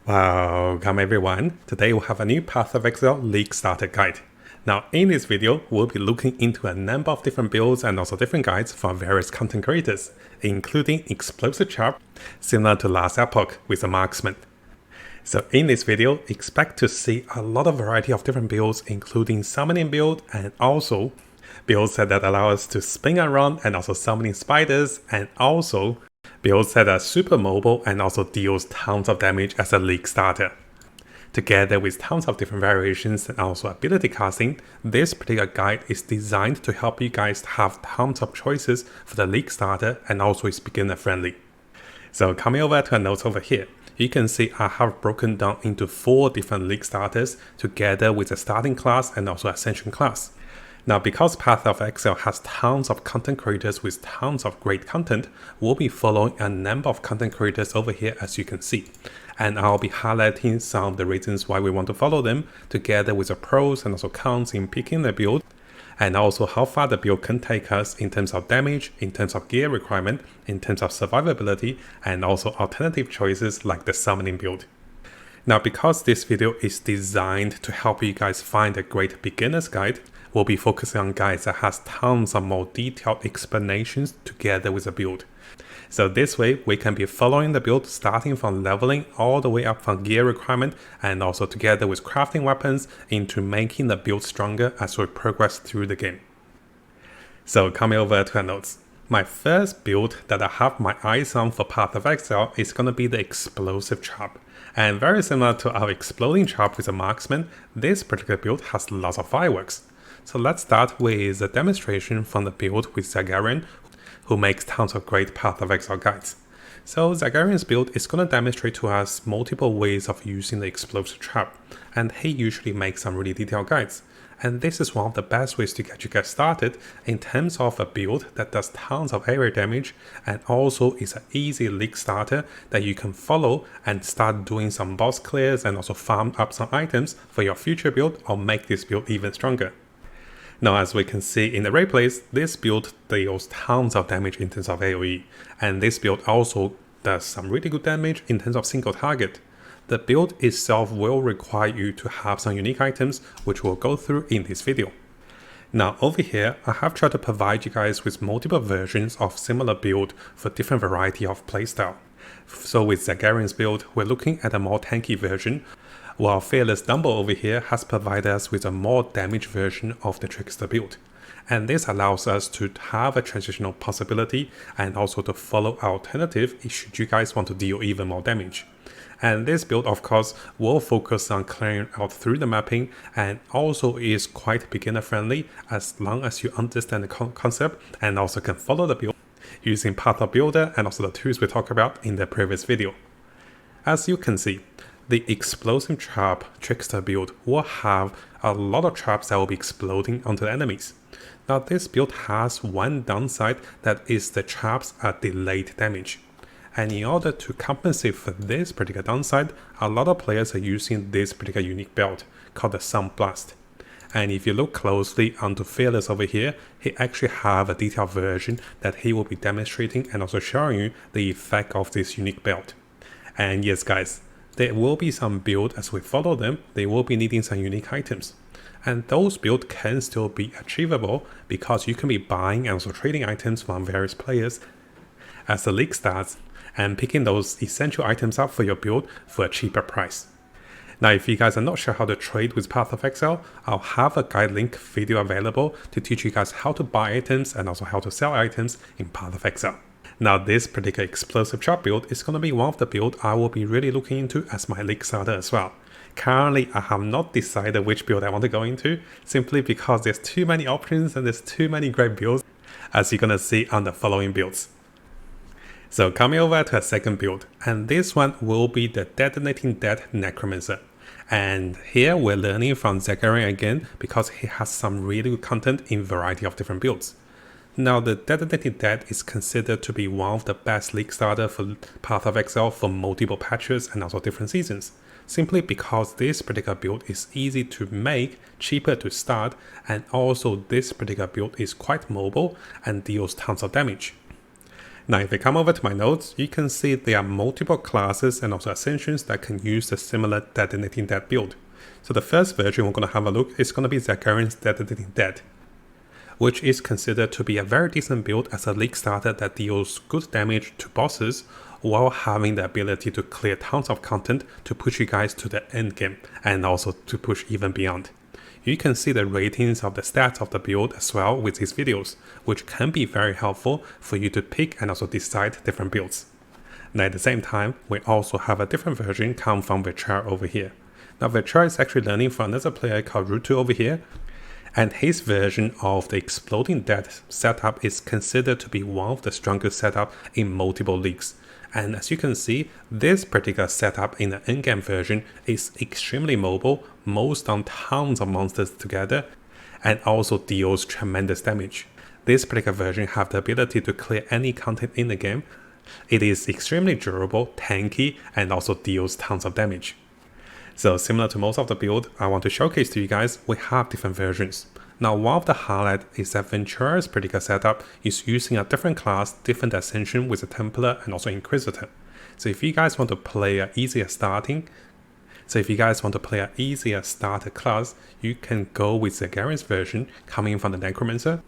Welcome everyone, today we'll have a new Path of Exile League Starter Guide. Now in this video, we'll be looking into a number of different builds and also different guides from various content creators, including Explosive Chop, similar to last epoch with the Marksman. So in this video, expect to see a lot of variety of different builds, including summoning build and also builds that allow us to spin around and also summoning spiders, and also builds that are super mobile and also deals tons of damage as a league starter. Together with tons of different variations and also ability casting, this particular guide is designed to help you guys have tons of choices for the league starter and also is beginner friendly. So coming over to a note over here, you can see I have broken down into 4 different league starters together with a starting class and also ascension class. Now, because Path of Exile has tons of content creators with tons of great content, we'll be following a number of content creators over here as you can see. And I'll be highlighting some of the reasons why we want to follow them, together with the pros and also cons in picking the build, and also how far the build can take us in terms of damage, in terms of gear requirement, in terms of survivability, and also alternative choices like the summoning build. Now, because this video is designed to help you guys find a great beginner's guide, we'll be focusing on guides that has tons of more detailed explanations together with the build. So this way, we can be following the build starting from leveling all the way up from gear requirement and also together with crafting weapons into making the build stronger as we progress through the game. So coming over to our notes. My first build that I have my eyes on for Path of Exile is going to be the Explosive Chop. And very similar to our Exploding Chop with a Marksman, this particular build has lots of fireworks. So let's start with a demonstration from the build with Zagarian, who makes tons of great Path of Exile guides. So Zagarian's build is going to demonstrate to us multiple ways of using the Explosive Trap, and he usually makes some really detailed guides. And this is one of the best ways to get you guys started in terms of a build that does tons of area damage and also is an easy league starter that you can follow and start doing some boss clears and also farm up some items for your future build or make this build even stronger. Now, as we can see in the replays, this build deals tons of damage in terms of AoE, and this build also does some really good damage in terms of single target. The build itself will require you to have some unique items, which we'll go through in this video. Now over here, I have tried to provide you guys with multiple versions of similar build for different variety of playstyle. So with Zagarian's build, we're looking at a more tanky version, while Fearless Dumble over here has provided us with a more damage version of the Trickster build. And this allows us to have a transitional possibility and also to follow alternative should you guys want to deal even more damage. And this build, of course, will focus on clearing out through the mapping and also is quite beginner friendly as long as you understand the concept and also can follow the build using Path of Builder and also the tools we talked about in the previous video. As you can see, the Explosive Trap Trickster build will have a lot of traps that will be exploding onto the enemies. Now this build has one downside, that is the traps are delayed damage. And in order to compensate for this particular downside, a lot of players are using this particular unique belt called the Sun Blast. And if you look closely onto Fearless over here, he actually have a detailed version that he will be demonstrating and also showing you the effect of this unique belt. And yes guys, there will be some build as we follow them, they will be needing some unique items. And those builds can still be achievable because you can be buying and also trading items from various players as the league starts and picking those essential items up for your build for a cheaper price. Now, if you guys are not sure how to trade with Path of Exile, I'll have a guide link video available to teach you guys how to buy items and also how to sell items in Path of Exile. Now, this particular Explosive Chop build is going to be one of the builds I will be really looking into as my league starter as well. Currently, I have not decided which build I want to go into, simply because there's too many options and there's too many great builds, as you're going to see on the following builds. So coming over to a second build, and this one will be the Detonating Dead Necromancer. And here we're learning from Zagarian again because he has some really good content in variety of different builds. Now, the Detonating Dead is considered to be one of the best league starter for Path of Exile for multiple patches and also different seasons, simply because this particular build is easy to make, cheaper to start, and also this particular build is quite mobile and deals tons of damage. Now if you come over to my notes, you can see there are multiple classes and also ascensions that can use the similar Detonating Dead build. So the first version we're going to have a look is going to be Zakarian's Detonating Dead, which is considered to be a very decent build as a league starter that deals good damage to bosses while having the ability to clear tons of content to push you guys to the end game and also to push even beyond. You can see the ratings of the stats of the build as well with these videos, which can be very helpful for you to pick and also decide different builds. Now at the same time, we also have a different version come from Vichar over here. Now Vichar is actually learning from another player called Rutu over here, and his version of the Exploding Dead setup is considered to be one of the strongest setup in multiple leagues. And as you can see, this particular setup in the endgame version is extremely mobile, mows down tons of monsters together, and also deals tremendous damage. This particular version have the ability to clear any content in the game. It is extremely durable, tanky, and also deals tons of damage. So similar to most of the build I want to showcase to you guys, we have different versions. Now one of the highlights is that Ventura's particular setup is using a different class, different ascension with a Templar and also Inquisitor. So if you guys want to play an easier starter class, you can go with the Zakarian's version coming from the Necromancer,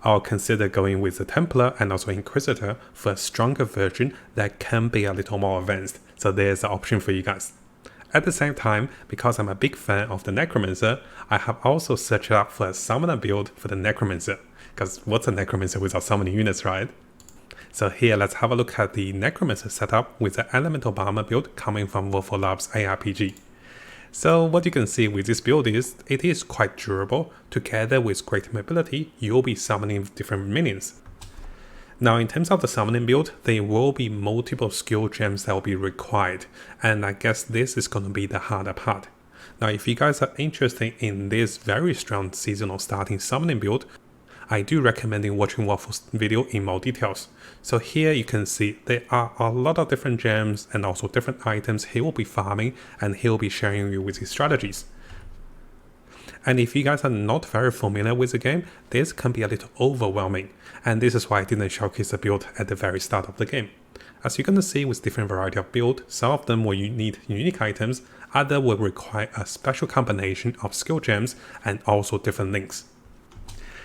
or consider going with the Templar and also Inquisitor for a stronger version that can be a little more advanced. So there's an option for you guys. At the same time, because I'm a big fan of the Necromancer, I have also searched up for a summoner build for the Necromancer. Because what's a Necromancer without summoning units, right? So here let's have a look at the Necromancer setup with the Elemental Bomber build coming from Wolf Labs ARPG. So what you can see with this build is, it is quite durable. Together with great mobility, you'll be summoning different minions. Now in terms of the summoning build, there will be multiple skill gems that will be required, and I guess this is going to be the harder part. Now if you guys are interested in this very strong seasonal starting summoning build, I do recommend watching Waffle's video in more details. So here you can see there are a lot of different gems and also different items he will be farming, and he will be sharing you with his strategies. And if you guys are not very familiar with the game, this can be a little overwhelming, and this is why I didn't showcase the build at the very start of the game. As you're going to see with different variety of build, some of them will need unique items, others will require a special combination of skill gems and also different links.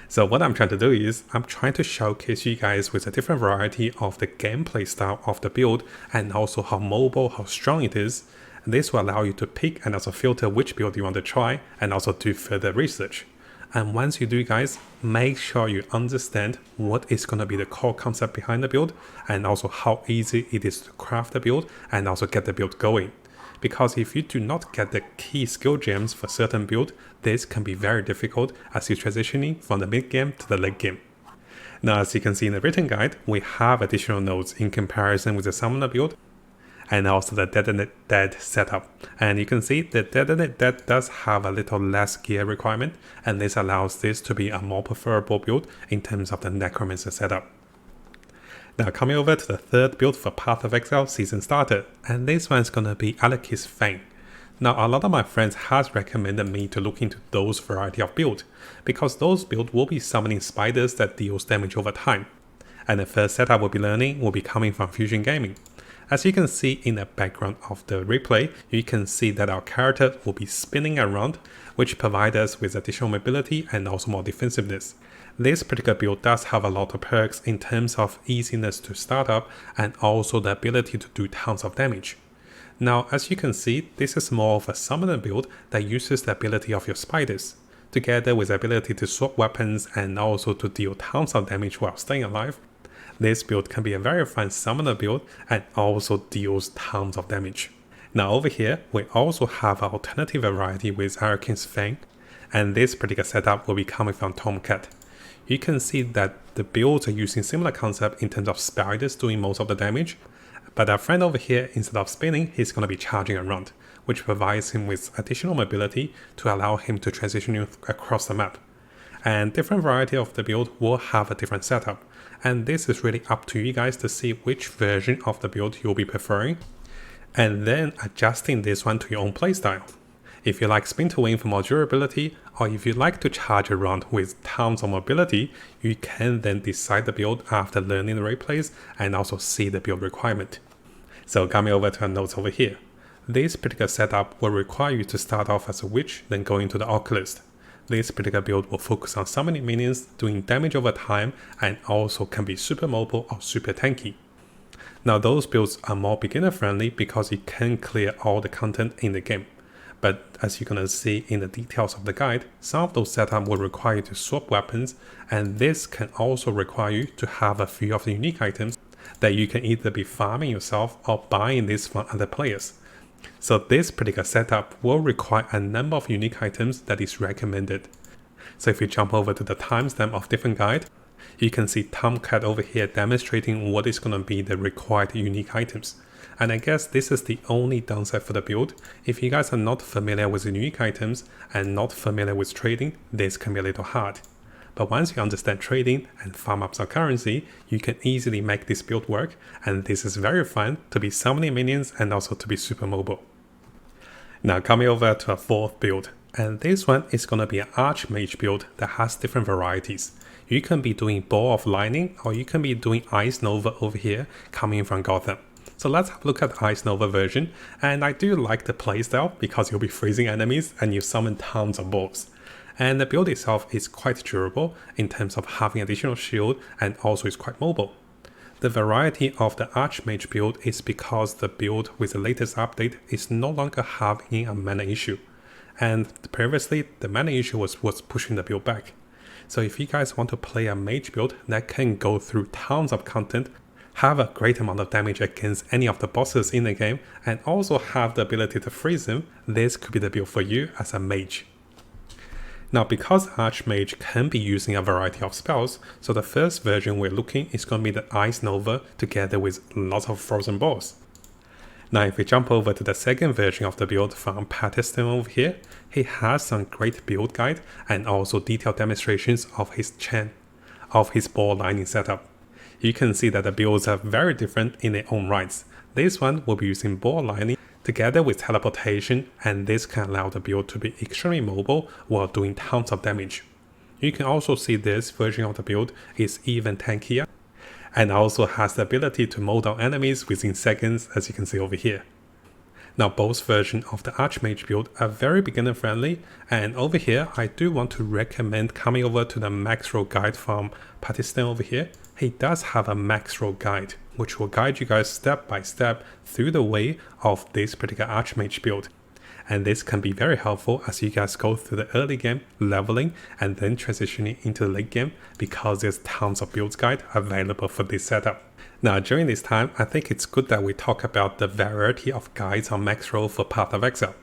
So what I'm trying to do is, I'm trying to showcase you guys with a different variety of the gameplay style of the build and also how mobile, how strong it is. This will allow you to pick and also filter which build you want to try and also do further research. And once you do guys, make sure you understand what is going to be the core concept behind the build and also how easy it is to craft the build and also get the build going. Because if you do not get the key skill gems for certain build, this can be very difficult as you're transitioning from the mid game to the late game. Now as you can see in the written guide, we have additional notes in comparison with the summoner build and also the Detonate Dead setup. And you can see the Detonate Dead does have a little less gear requirement, and this allows this to be a more preferable build in terms of the Necromancer setup. Now coming over to the third build for Path of Exile Season Starter, and this one's gonna be Araki's Fang. Now a lot of my friends has recommended me to look into those variety of build, because those build will be summoning spiders that deals damage over time. And the first setup we'll be learning will be coming from Fusion Gaming. As you can see in the background of the replay, you can see that our character will be spinning around, which provides us with additional mobility and also more defensiveness. This particular build does have a lot of perks in terms of easiness to start up and also the ability to do tons of damage. Now as you can see, this is more of a summoner build that uses the ability of your spiders, together with the ability to swap weapons and also to deal tons of damage while staying alive. This build can be a very fun summoner build and also deals tons of damage. Now over here, we also have an alternative variety with Araki's Fang, and this particular setup will be coming from Tomcat. You can see that the builds are using similar concept in terms of spiders doing most of the damage, but our friend over here, instead of spinning, he's going to be charging around, which provides him with additional mobility to allow him to transition across the map. And different variety of the build will have a different setup, and this is really up to you guys to see which version of the build you'll be preferring, and then adjusting this one to your own playstyle. If you like spin to win for more durability, or if you like to charge around with tons of mobility, you can then decide the build after learning the right plays and also see the build requirement. So coming over to our notes over here. This particular setup will require you to start off as a witch, then go into the Occultist. This particular build will focus on summoning minions, doing damage over time, and also can be super mobile or super tanky. Now those builds are more beginner friendly because you can clear all the content in the game. But as you're gonna see in the details of the guide, some of those setups will require you to swap weapons, and this can also require you to have a few of the unique items that you can either be farming yourself or buying this from other players. So this particular setup will require a number of unique items that is recommended. So if you jump over to the timestamp of different guide, you can see Tomcat over here demonstrating what is gonna be the required unique items. And I guess this is the only downside for the build. If you guys are not familiar with the unique items and not familiar with trading, this can be a little hard. But once you understand trading and farm up some currency, you can easily make this build work, and this is very fun to be summoning minions and also to be super mobile. Now coming over to a fourth build, and this one is going to be an Archmage build that has different varieties. You can be doing Ball of Lightning, or you can be doing Ice Nova over here coming from Gotham. So let's have a look at the Ice Nova version, and I do like the playstyle because you'll be freezing enemies and you summon tons of balls. And the build itself is quite durable in terms of having additional shield and also is quite mobile. The variety of the Archmage build is because the build with the latest update is no longer having a mana issue. And previously the mana issue was what's pushing the build back. So if you guys want to play a mage build that can go through tons of content, have a great amount of damage against any of the bosses in the game, and also have the ability to freeze them, this could be the build for you as a mage. Now because Archmage can be using a variety of spells, so the first version we're looking is going to be the Ice Nova together with lots of frozen balls. Now if we jump over to the second version of the build from Patterson over here, he has some great build guide and also detailed demonstrations of his chain, of his ball lightning setup. You can see that the builds are very different in their own rights. This one will be using ball lightning together with teleportation, and this can allow the build to be extremely mobile while doing tons of damage. You can also see this version of the build is even tankier and also has the ability to mow down enemies within seconds, as you can see over here. Now both versions of the Archmage build are very beginner friendly, and over here I do want to recommend coming over to the max roll guide from Patterson over here. He does have a max roll guide which will guide you guys step by step through the way of this particular Archmage build. And this can be very helpful as you guys go through the early game leveling and then transitioning into the late game, because there's tons of build guide available for this setup. Now during this time, I think it's good that we talk about the variety of guides on max roll for Path of Exile.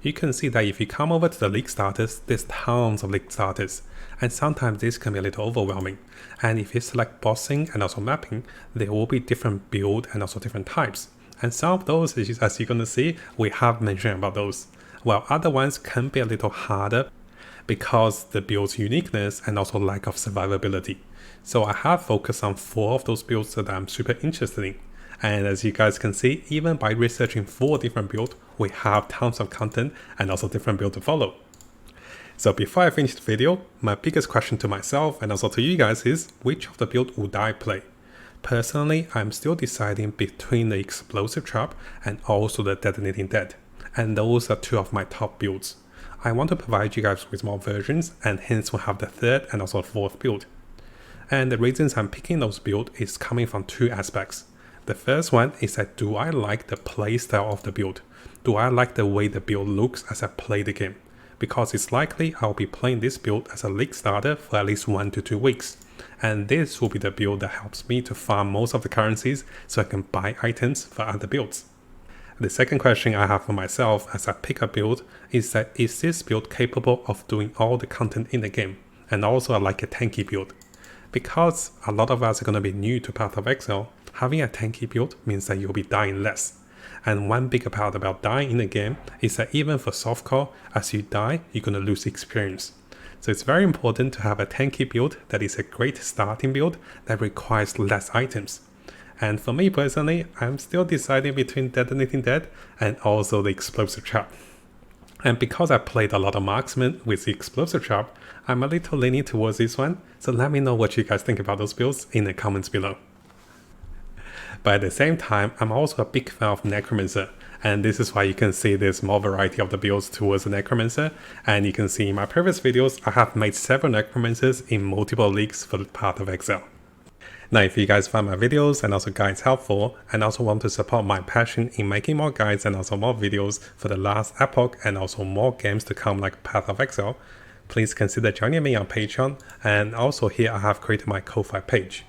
You can see that if you come over to the league starters, there's tons of league starters, and sometimes this can be a little overwhelming. And if you select bossing and also mapping, there will be different build and also different types. And some of those, as you're going to see, we have mentioned about those, while other ones can be a little harder because the build's uniqueness and also lack of survivability. So I have focused on 4 of those builds that I'm super interested in. And as you guys can see, even by researching 4 different builds, we have tons of content and also different builds to follow. So before I finish the video, my biggest question to myself and also to you guys is, which of the build would I play? Personally, I'm still deciding between the Explosive Trap and also the Detonating Dead, and those are 2 of my top builds. I want to provide you guys with more versions, and hence we'll have the 3rd and also 4th build. And the reasons I'm picking those builds is coming from 2 aspects. The first one is that, do I like the playstyle of the build? Do I like the way the build looks as I play the game? Because it's likely I'll be playing this build as a league starter for at least 1 to 2 weeks. And this will be the build that helps me to farm most of the currencies so I can buy items for other builds. The second question I have for myself as I pick a build is that, is this build capable of doing all the content in the game? And also I like a tanky build. Because a lot of us are going to be new to Path of Exile, having a tanky build means that you'll be dying less. And one bigger part about dying in the game is that even for softcore, as you die, you're going to lose experience. So it's very important to have a tanky build that is a great starting build that requires less items. And for me personally, I'm still deciding between Detonating Dead and also the Explosive Trap. And because I played a lot of marksman with the explosive trap, I'm a little leaning towards this one, so let me know what you guys think about those builds in the comments below. But at the same time, I'm also a big fan of Necromancer, and this is why you can see there's more variety of the builds towards the Necromancer, and you can see in my previous videos I have made several Necromancers in multiple leagues for the Path of Exile. Now if you guys find my videos and also guides helpful, and also want to support my passion in making more guides and also more videos for the last epoch and also more games to come like Path of Exile, please consider joining me on Patreon, and also here I have created my Ko-Fi page.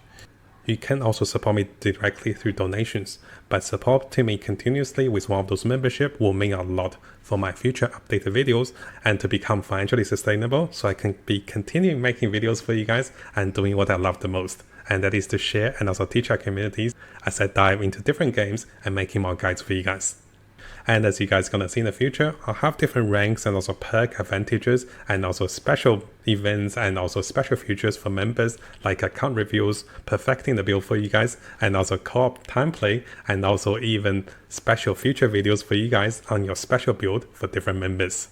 You can also support me directly through donations, but supporting me continuously with one of those memberships will mean a lot for my future updated videos and to become financially sustainable so I can be continuing making videos for you guys and doing what I love the most, and that is to share and also teach our communities as I dive into different games and making more guides for you guys. And as you guys gonna see in the future, I'll have different ranks and also perk advantages and also special events and also special features for members like account reviews, perfecting the build for you guys, and also co-op time play, and also even special future videos for you guys on your special build for different members.